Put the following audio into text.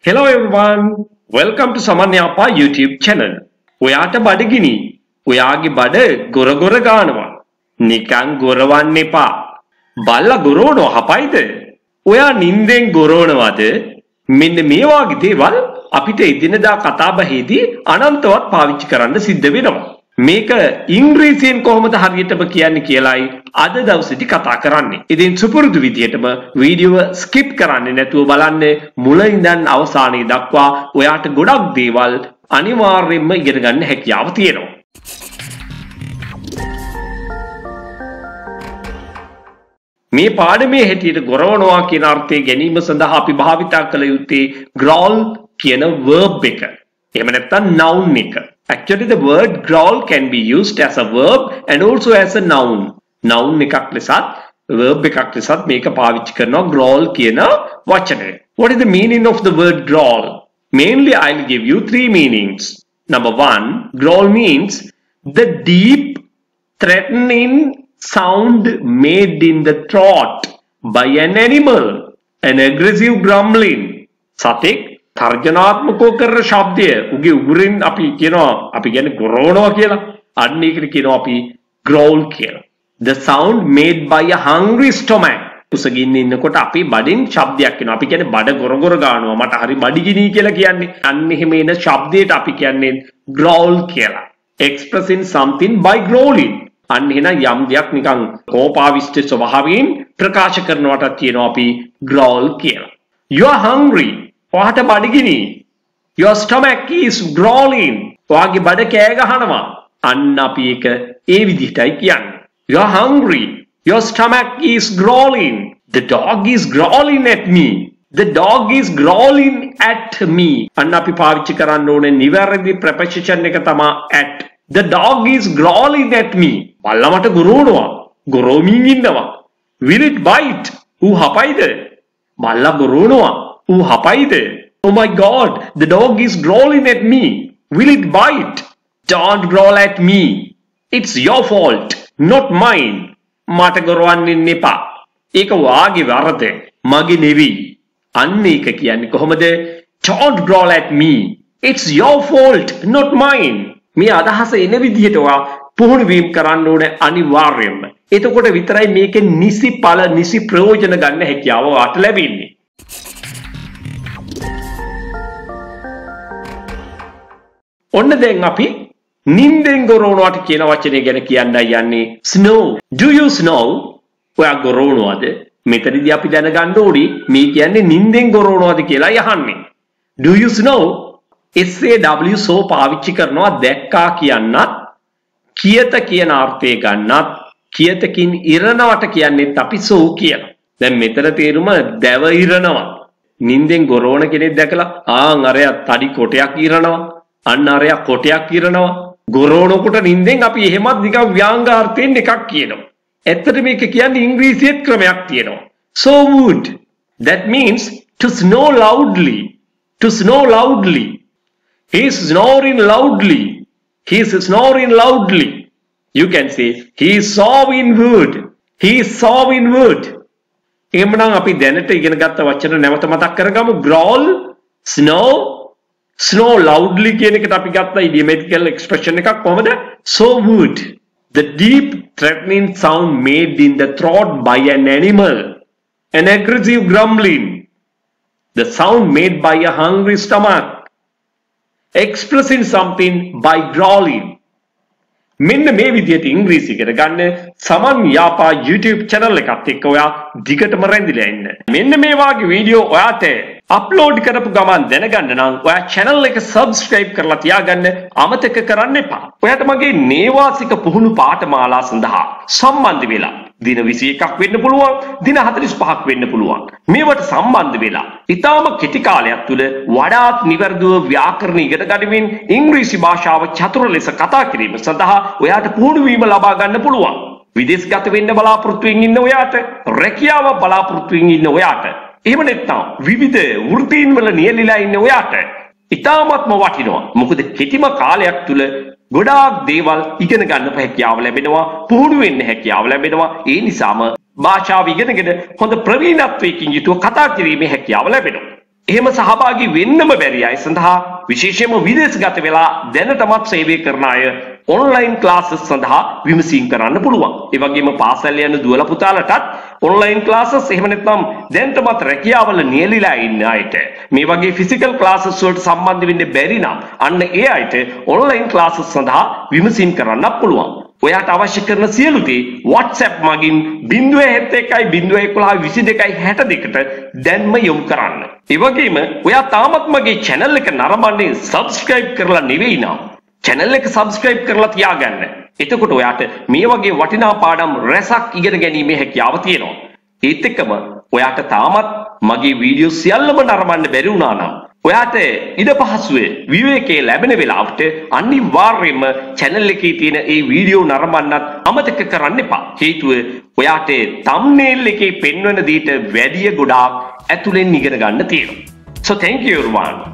Hello everyone, welcome to Saman Yapa YouTube channel. ඔයාට බඩගිනි. ඔයාගේ බඩ ගොර ගොර ගානවා. නිකන් ගොරවන්න එපා. බල්ලා ගොරවනවා හපයිද? ඔයා නිින්දෙන් ගොරවනවද? මෙන්න මේ වගේ දේවල් අපිට එදිනදා කතාබහේදී අනන්තවත් පාවිච්චි කරන්න සිද්ධ වෙනවා. මේක ඉංග්‍රීසියෙන් කොහොමද හරියටම කියන්නේ කියලායි අද දවසේදී කතා කරන්නේ. ඉතින් සුපුරුදු විදිහටම වීඩියෝව ස්කිප් කරන්නේ නැතුව බලන්න මුල ඉඳන් අවසානයේ දක්වා ඔයාට ගොඩක් දේවල් අනිවාර්යයෙන්ම ඉගෙන ගන්න හැකියාව තියෙනවා. මේ පාඩමේ හැටියට ගොරවනවා කියන අර්ථය ගැනීම සඳහා අපි භාවිතා කළ යුත්තේ growl කියන verb එක. එහෙම නැත්නම් noun එක. Actually, the word growl can be used as a verb and also as a noun. Noun එකක් ලෙසත් verb එකක් ලෙසත් මේක පාවිච්චි කරනවා growl කියන වචනය. What is the meaning of the word growl? Mainly, I'll give you three meanings. Number one, growl means the deep, threatening sound made in the throat by an animal. An aggressive grumbling. සතෙක් තර්ජනාත්මකව කරන ශබ්දය උගේ උගුරින් අපි කියන්නේ ගොරවනවා කියලා. අන්න ඒකට කියනවා අපි growl කියලා. The sound made by a hungry stomach. කුසගින්න ඉන්නකොට අපි බඩෙන් ශබ්දයක් එනවා. අපි කියන්නේ බඩ ගොර ගොර ගන්නවා. මට හරි බඩගිනි කියලා කියන්නේ. අන්න එහෙම එන ශබ්දයට අපි කියන්නේ growl කියලා. Expressing something by growling. අන්න එහෙනම් යම් දෙයක් නිකන් කෝපාවිෂ්ඨ ස්වභාවයෙන් ප්‍රකාශ කරනවට කියනවා අපි growl කියලා. You are hungry. ඔයාට බඩගිනි. Your stomach is growling. ඔයාගේ බඩ කෑ ගහනවා. අන්න අපි ඒක ඒ විදිහටයි කියන්නේ. You are hungry. Your stomach is growling. The dog is growling at me. The dog is growling at me. අන්න අපි පාවිච්චි කරන්න ඕනේ නිවැරදි preposition එක තමයි at. The dog is growling at me. බල්ලා මට ගොරවනවා. ගොරවමින් ඉන්නවා. Will it bite? ඌ හපයිද? බල්ලා ගොරවනවා. ඌ හපයිද? Oh my God, the dog is growling at me. Will it bite? Don't growl at me. It's your fault, not mine. මට ගොරවන්න එපා. ඒක වාගේ වරද. මගේ නෙවෙයි. අන්න ඒක කියන්නේ කොහොමද? Don't growl at me. It's your fault, not mine. මේ අදහස එන විදිහට ඔයා පුහුණු වීම කරන්න ඕනේ අනිවාර්යයෙන්ම. එතකොට විතරයි මේකේ නිසි ඵල නිසි ප්‍රයෝජන ගන්න හැකියාව ඔයාට ලැබෙන්නේ. ඔන්න දැන් අපි නිින්දෙන් ගොරවනවාට කියන වචනය ගැන කියන්නයි යන්නේ. Snow. Do you snow? ඔයා ගොරවනවද? මෙතනදී අපි දැනගන්න ඕනි මේ කියන්නේ නිින්දෙන් ගොරවනවද කියලා යහන්නේ. Do you snow? SAW so පාවිච්චි කරනවා දැක්කා කියන්නත් කියත කියන අර්ථය ගන්නත් කියතකින් ඉරනවට කියන්නේත් අපි so කියලා. දැන් මෙතන තේරුම දැව ඉරනවා. නිින්දෙන් ගොරවන කෙනෙක් දැකලා අරයා තඩි කොටයක් ඉරනවා. අන්න අරයා කොටයක් ඉරනවා. ගොරවනකොට නිින්දෙන් අපි එහෙමත් නිකන් ව්‍යංගාර්ථයෙන් එකක් කියනවා. ඇත්තට මේක කියන්නේ ඉංග්‍රීසියෙත් ක්‍රමයක් තියෙනවා. So would. That means to snore loudly. To snore loudly. He is snoring loudly. He is snoring loudly. You can say he is sawing wood. He is sawing wood. එහෙමනම් අපි දැනට ඉගෙන ගත්ත වචන නැවත මතක් කරගමු. Growl, snow, snow loudly කියන එකට අපි ගත්ත idiomatic expression එකක් කොහොමද? So would. The deep threatening sound made in the throat by an animal. An aggressive grumbling. The sound made by a hungry stomach. Expressing something by growling. මෙන්න මේ විදිහට ඉංග්‍රීසි ඉගෙන ගන්න සමන් යාපා YouTube channel එකත් එක්ක ඔයා දිගටම රැඳිලා ඉන්න. මෙන්න මේ වගේ වීඩියෝ ඔයාට අප්ලෝඩ් කරපු ගමන් දැනගන්න නම් ඔයා channel එක subscribe කරලා තියාගන්න අමතක කරන්න එපා. ඔයාට මගේ නේවාසික පුහුණු පාඨමාලා සඳහා සම්බන්ධ වෙලා දින 21ක් වෙන්න පුළුවන්, දින 45ක් වෙන්න පුළුවන්. මේවට සම්බන්ධ වෙලා ඊටාම කෙටි කාලයක් තුල වඩාත් නිවැරදිව ව්‍යාකරණ ඉගෙන ගනිමින් ඉංග්‍රීසි භාෂාව චතුර ලෙස කතා කිරීම සඳහා ඔයාට පුහුණු වීම ලබා ගන්න පුළුවන්. විදේශගත වෙන්න බලාපොරොත්තු වෙමින් ඉන්න ඔයාට, රැකියාව බලාපොරොත්තු වෙමින් ඉන්න ඔයාට, එහෙම නැත්නම් විවිධ වෘත්තීන් වල නියැලීලා ඉන්න ඔයාට ඉතාමත්ම වටිනවා. මොකද කෙටිම කාලයක් තුල ගොඩාක් දේවල් ඉගෙන ගන්න හැකියාව ලැබෙනවා, පුහුණු වෙන්න හැකියාව ලැබෙනවා. ඒ නිසාම භාෂාව ඉගෙනගෙන හොඳ ප්‍රවීණත්වයකින් යුතුව කතා කිරීමේ හැකියාව ලැබෙනවා. එහෙම සහභාගී වෙන්නම බැරි අය සඳහා විශේෂයෙන්ම විදේශගත වෙලා දැනටමත් සේවය කරන අය ඔන්ලයින් ක්ලාසස් සඳහා විමසීම් කරන්න පුළුවන්. ඒ වගේම පාසල් යන දුවලා පුතාලටත් ඔන්ලයින් ක්ලාසස් එහෙම නැත්නම් දැනටමත් රැකියාවල නියැලිලා ඉන්න අයට මේ වගේ ෆිසිකල් ක්ලාසස් වලට සම්බන්ධ වෙන්න බැරි නම් අන්න ඒ අයට ඔන්ලයින් ක්ලාසස් සඳහා විමසීම් කරන්න පුළුවන්. ඔයාට අවශ්‍ය කරන සියලු දේ WhatsApp මගින් 071 දැන්ම යොමු කරන්න. ඒ වගේම ඔයා තාමත් මගේ channel එක නරඹන්නේ subscribe කරලා නෙවෙයි නම් channel එක subscribe කරලා තියාගන්න. එතකොට ඔයාට මේ වගේ වටිනා පාඩම් රැසක් ඉගෙන ගැනීමේ හැකියාව තියෙනවා. ඒත් එක්කම ඔයාට තාමත් මගේ වීඩියෝ සියල්ලම නරඹන්න බැරි වුණා නම් ඔයාට ඉඩ පහසුවේ විවේකයේ ලැබෙන වෙලාවට අනිවාර්යයෙන්ම channel එකේ තියෙන ඒ වීඩියෝ නරඹන්නත් අමතක කරන්න එපා. හේතුව ඔයාට thumbnail එකේ පෙන්වන දේට වැඩිය ගොඩාක් ඇතුලෙන් ඉගෙන ගන්න තියෙනවා. So thank you everyone.